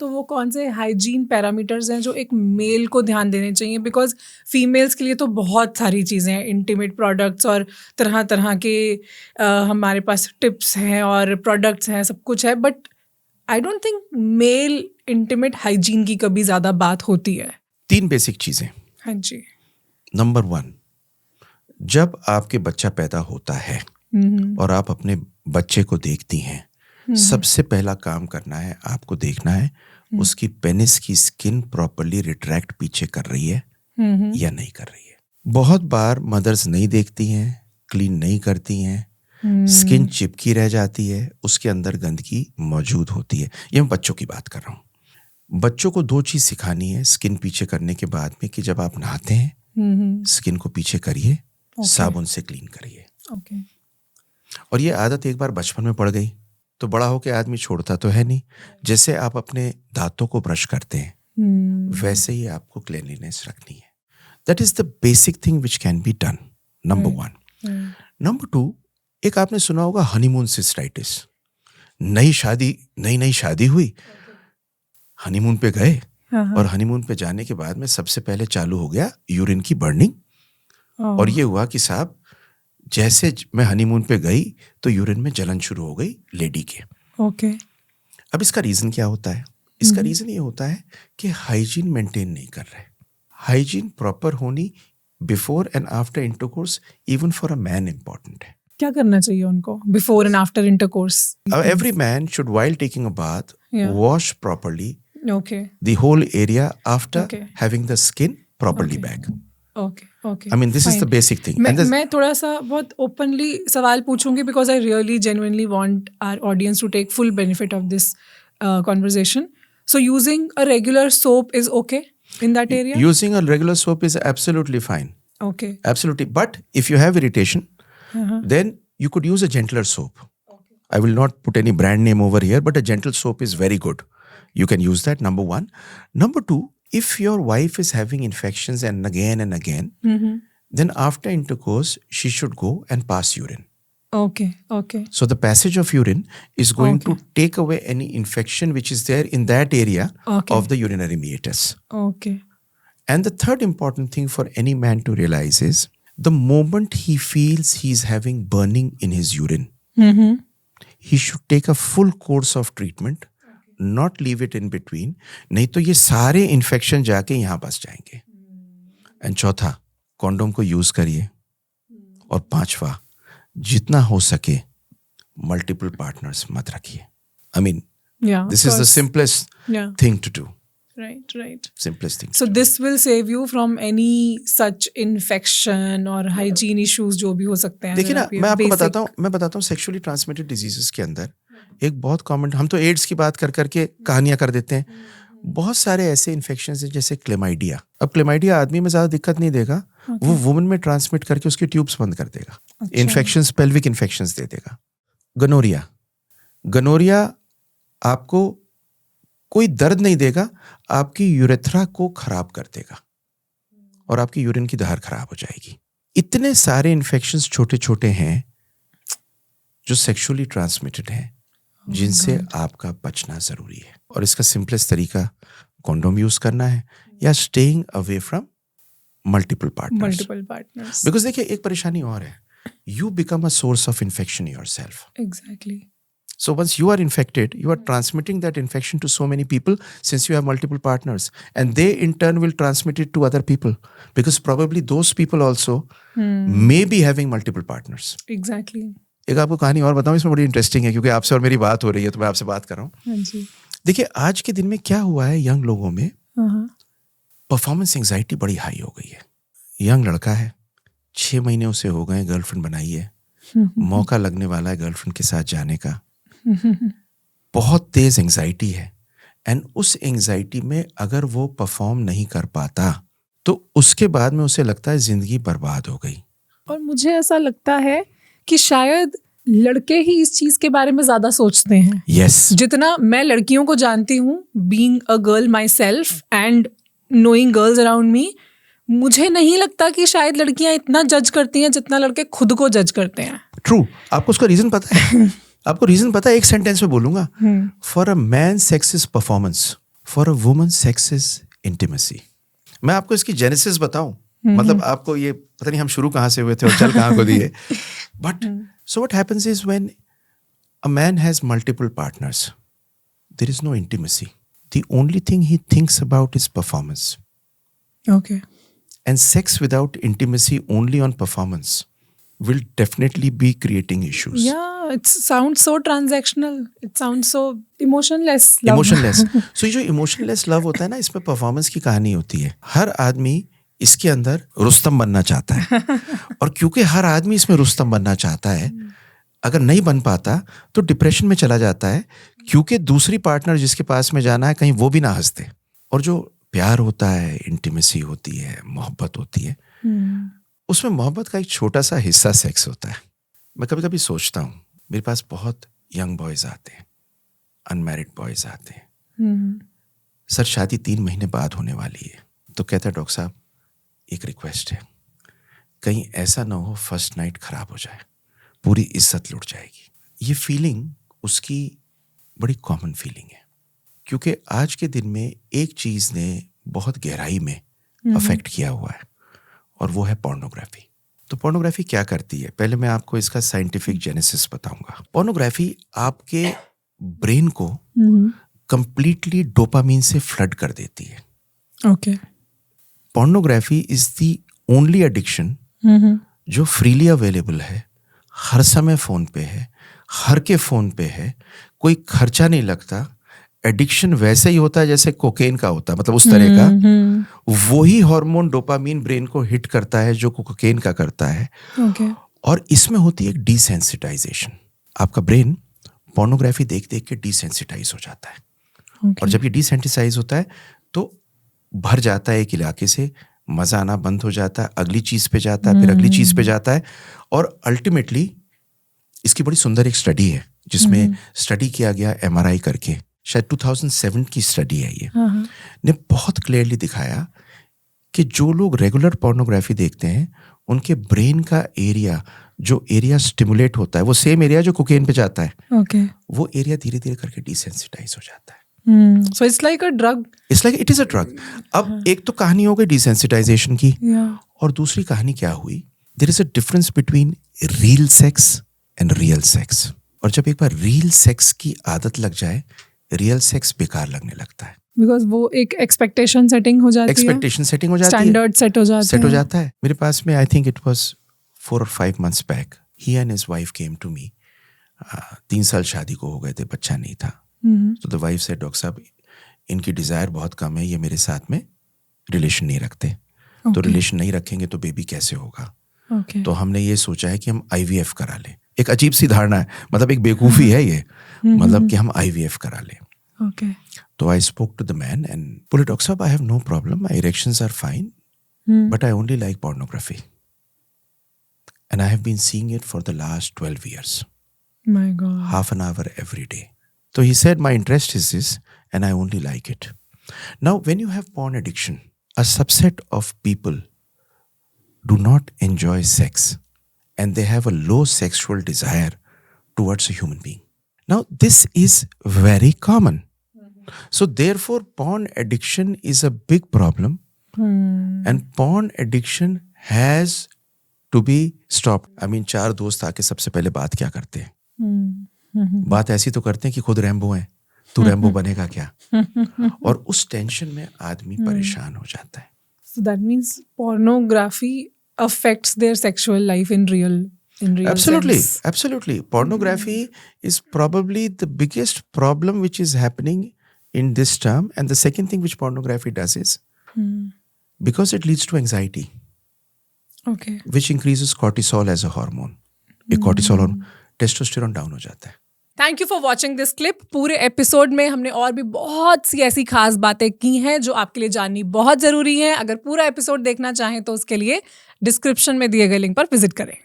तो वो कौन से हाइजीन पैरामीटर्स हैं जो एक मेल को ध्यान देने चाहिए? बिकॉज फीमेल्स के लिए तो बहुत सारी चीज़ें हैं, इंटीमेट प्रोडक्ट्स और तरह तरह के हमारे पास टिप्स हैं और प्रोडक्ट्स हैं, सब कुछ है, but I don't think male intimate hygiene की कभी ज़्यादा बात होती है। 3 बेसिक चीजें। हाँ जी। नंबर 1, जब आपके बच्चा पैदा होता है और आप अपने बच्चे को देखती हैं, सबसे पहला काम करना है, आपको देखना है उसकी पेनिस की स्किन प्रॉपरली रिट्रैक्ट पीछे कर रही है या नहीं कर रही है। बहुत बार मदर्स नहीं देखती हैं, क्लीन नहीं करती हैं, स्किन चिपकी रह जाती है, उसके अंदर गंदगी मौजूद होती है। ये मैं बच्चों की बात कर रहा हूँ। बच्चों को 2 चीज सिखानी है स्किन पीछे करने के बाद में, कि जब आप नहाते हैं स्किन को पीछे करिए, साबुन से क्लीन करिए। और ये आदत एक बार बचपन में पड़ गई तो बड़ा होके आदमी छोड़ता तो है नहीं। जैसे आप अपने दांतों को ब्रश करते हैं वैसे ही आपको क्लीनलीनेस रखनी है। That is the basic thing which can be done, number 1। Number 2, एक आपने सुना होगा हनीमून सिस्टाइटिस। नई शादी हुई, हनीमून पे गए और हनीमून पे जाने के बाद में सबसे पहले चालू हो गया यूरिन की बर्निंग। और ये हुआ कि साहब जैसे मैं हनीमून पे गई तो यूरिन में जलन शुरू हो गई लेडी के। अब इसका रीजन क्या होता है? इसका रीजन ये होता है कि हाइजीन मेंटेन नहीं कर रहे। हाइजीन प्रॉपर होनी before and after intercourse even for a man important है। क्या करना चाहिए उनको before and after intercourse? Every man should while taking a bath wash properly the whole area after having the skin properly back. Okay. I mean, this is the basic thing. मैं थोड़ा सा बहुत openly सवाल पूछूंगी because I really genuinely want our audience to take full benefit of this conversation. So using a regular soap is okay in that area? Using a regular soap is absolutely fine. Okay. Absolutely. But if you have irritation, then you could use a gentler soap. I will not put any brand name over here, but a gentle soap is very good. You can use that, number 1. Number 2, if your wife is having infections and again, then after intercourse, she should go and pass urine. Okay. So the passage of urine is going to take away any infection which is there in that area of the urinary meatus. Okay. And the third important thing for any man to realize is, the moment he feels he's having burning in his urine, he should take a full course of treatment. Not leave it in between, नहीं तो ये सारे infection जाके यहाँ बस जाएंगे। And चौथा, condom को यूज करिए। और 5वां, जितना हो सके मल्टीपल पार्टनर्स मत रखिए। I mean, this is the simplest thing to do. Right. Simplest thing. So this will save you from any such infection or hygiene issues जो भी हो सकते हैं। देखिए ना, मैं आपको बताता हूँ सेक्सुअली ट्रांसमिटेड डिजीजेस के अंदर एक बहुत कॉमन, हम तो एड्स की बात कर करके कहानियां कर देते हैं। बहुत सारे ऐसे इन्फेक्शंस हैं जैसे क्लेमाइडिया। अब क्लेमाइडिया आदमी में ज्यादा दिक्कत नहीं देगा, वो वुमन में ट्रांसमिट करके उसकी ट्यूब्स बंद कर देगा। इन्फेक्शंस, पेल्विक इन्फेक्शंस दे देगा। गनोरिया आपको कोई दर्द नहीं देगा, आपकी यूरेथ्रा को खराब कर देगा और आपकी यूरिन की धार खराब हो जाएगी। इतने सारे इन्फेक्शंस छोटे छोटे हैं जो सेक्सुअली ट्रांसमिटेड हैं, जिनसे आपका बचना जरूरी है। और इसका सिंपलेस्ट तरीका कॉन्डोम यूज करना है या staying away from multiple partners. Because देखिए एक परेशानी और है, you become a source of infection yourself. Exactly. So once you are infected, you are transmitting that infection to so many people since you have multiple partners, and they in turn will transmit it to other people because probably those people also may be having multiple partners. Exactly. एक आपको कहानी और बताऊं, इसमें बड़ी interesting है क्योंकि आपसे और मेरी बात हो रही है तो मैं आपसे बात कर रहा हूँ। देखिए आज के दिन में क्या हुआ है, यंग लोगों में परफॉर्मेंस एंजाइटी बड़ी हाई हो गई है। यंग लड़का है, 6 महीने उसे हो गए गर्लफ्रेंड बनाई है, मौका लगने वाला है गर्लफ्रेंड के साथ जाने का, बहुत तेज एंजाइटी है। एंड उस एंजाइटी में अगर वो परफॉर्म नहीं कर पाता तो उसके बाद में उसे लगता है जिंदगी बर्बाद हो गई। और मुझे ऐसा लगता है कि शायद लड़के ही इस चीज के बारे में ज्यादा सोचते हैं। yes. जितना मैं लड़कियों को जानती हूँ, being a girl my self and knowing girls around me, मुझे नहीं लगता कि शायद लड़कियां इतना जज करती हैं जितना लड़के खुद को जज करते हैं। ट्रू। आपको उसका रीजन पता है? आपको रीजन पता है? एक सेंटेंस में बोलूंगा, for a man sex is performance, for a woman sex is intimacy. मैं आपको इसकी जेनेसिस बताऊं, मतलब आपको ये पता नहीं हम शुरू कहाँ से हुए थे और चल कहाँ को दिए. But so what happens is when a man has multiple partners, there is no intimacy. The only thing he thinks about is performance. Okay. And sex without intimacy, only on performance, will definitely be creating issues. Yeah, it sounds so transactional. It sounds so emotionless. Love. Emotionless. So ये जो emotionless love होता है ना, इसमें performance की कहानी होती है. हर आदमी इसके अंदर रुस्तम बनना चाहता है. और क्योंकि हर आदमी इसमें रुस्तम बनना चाहता है, अगर नहीं बन पाता तो डिप्रेशन में चला जाता है, क्योंकि दूसरी पार्टनर जिसके पास में जाना है कहीं वो भी ना हंसते. और जो प्यार होता है, इंटीमेसी होती है, मोहब्बत होती है, उसमें मोहब्बत का एक छोटा सा हिस्सा सेक्स होता है. मैं कभी कभी सोचता हूँ, मेरे पास बहुत यंग बॉयज आते हैं, अनमैरिड बॉयज आते हैं, सर शादी 3 महीने बाद होने वाली है, तो कहता है डॉक्टर साहब एक रिक्वेस्ट है, कहीं ऐसा ना हो फर्स्ट नाइट खराब हो जाए, पूरी इज्जत लुट जाएगी. ये फीलिंग उसकी बड़ी कॉमन फीलिंग है, क्योंकि आज के दिन में एक चीज ने बहुत गहराई में अफेक्ट किया हुआ है, और वो है पोर्नोग्राफी. तो पोर्नोग्राफी क्या करती है, पहले मैं आपको इसका साइंटिफिक जेनेसिस बताऊंगा. पोर्नोग्राफी आपके ब्रेन को कंप्लीटली डोपामीन से फ्लड कर देती है. Okay. Pornography is the only addiction जो फ्रीली अवेलेबल है, हर समय फोन पे है, हर के फोन पे है, कोई खर्चा नहीं लगता. एडिक्शन वैसे ही होता है जैसे कोकेन का होता है, मतलब उस तरह का. वही हार्मोन डोपामीन ब्रेन को हिट करता है जो कोकेन का करता है. Okay. और इसमें होती है एक डिसेंसिटाइजेशन. आपका ब्रेन पोर्नोग्राफी देख देख के डिसेंसिटाइज हो जाता है. Okay. और जब ये डिसेंसिटाइज होता है तो भर जाता है एक इलाके से, मजा आना बंद हो जाता है, अगली चीज पे जाता है, फिर अगली चीज पे जाता है. और अल्टीमेटली इसकी बड़ी सुंदर एक स्टडी है जिसमें स्टडी किया गया MRI करके, शायद 2007 की स्टडी है ये, ने बहुत क्लियरली दिखाया कि जो लोग रेगुलर पोर्नोग्राफी देखते हैं उनके ब्रेन का एरिया, जो एरिया स्टिमुलेट होता है, वो सेम एरिया जो कोकेन पे जाता है, Okay. वो एरिया धीरे धीरे करके डिसेंसिटाइज हो जाता है. So it's like a drug. It's like it is a drug. अब एक तो कहानी हो गई डिसेंसिटाइजेशन की, Yeah. और दूसरी कहानी क्या हुई, there is a difference between real sex and real sex. और जब एक बार रियल सेक्स की आदत लग जाए, रियल सेक्स बेकार लगने लगता है. Because वो एक expectation setting हो जाती है. एक्सपेक्टेशन सेटिंग हो जाती है, Standard set हो जाते सेट हो हैं. जाता है. मेरे पास में I think it was 4 or 5 months back, he and his wife came to me. 3 साल शादी को हो गए थे, बच्चा नहीं था. तो द वाइफ सेड डॉक्टर साहब इनकी डिजायर बहुत कम है, ये मेरे साथ में रिलेशन नहीं रखते. तो रिलेशन नहीं रखेंगे तो बेबी कैसे होगा. Okay. तो हमने ये सोचा है कि हम IVF करा लें. एक अजीब सी धारणा है, मतलब एक बेवकूफ़ी है ये, मतलब कि हम IVF करा लें. Okay. तो I spoke to the man and बोले डॉक्टर साहब I have no problem, my erections are fine, but I only like pornography and I have been seeing it for the last 12 years. My God. half an hour every day. So he said, my interest is this and I only like it. Now, when you have porn addiction, a subset of people do not enjoy sex and they have a low sexual desire towards a human being. Now, this is very common. So, therefore, porn addiction is a big problem and porn addiction has to be stopped. I mean, 4 दोस्त आके सबसे पहले बात क्या करते हैं? बात ऐसी तो करते हैं कि खुद रैम्बो है, तू रैम्बो बनेगा क्या? और उस टेंशन में आदमी परेशान हो जाता है. So that means pornography affects their sexual life in real Absolutely, sense. absolutely. Pornography is probably the biggest problem which is happening in this term. And the second thing which pornography does is, because it leads to anxiety, Okay. which increases cortisol as a hormone. एक cortisol और testosterone down हो जाता है. Thank you for watching this clip. पूरे episode में हमने और भी बहुत सी ऐसी खास बातें की हैं जो आपके लिए जाननी बहुत ज़रूरी है. अगर पूरा एपिसोड देखना चाहें तो उसके लिए डिस्क्रिप्शन में दिए गए लिंक पर विजिट करें.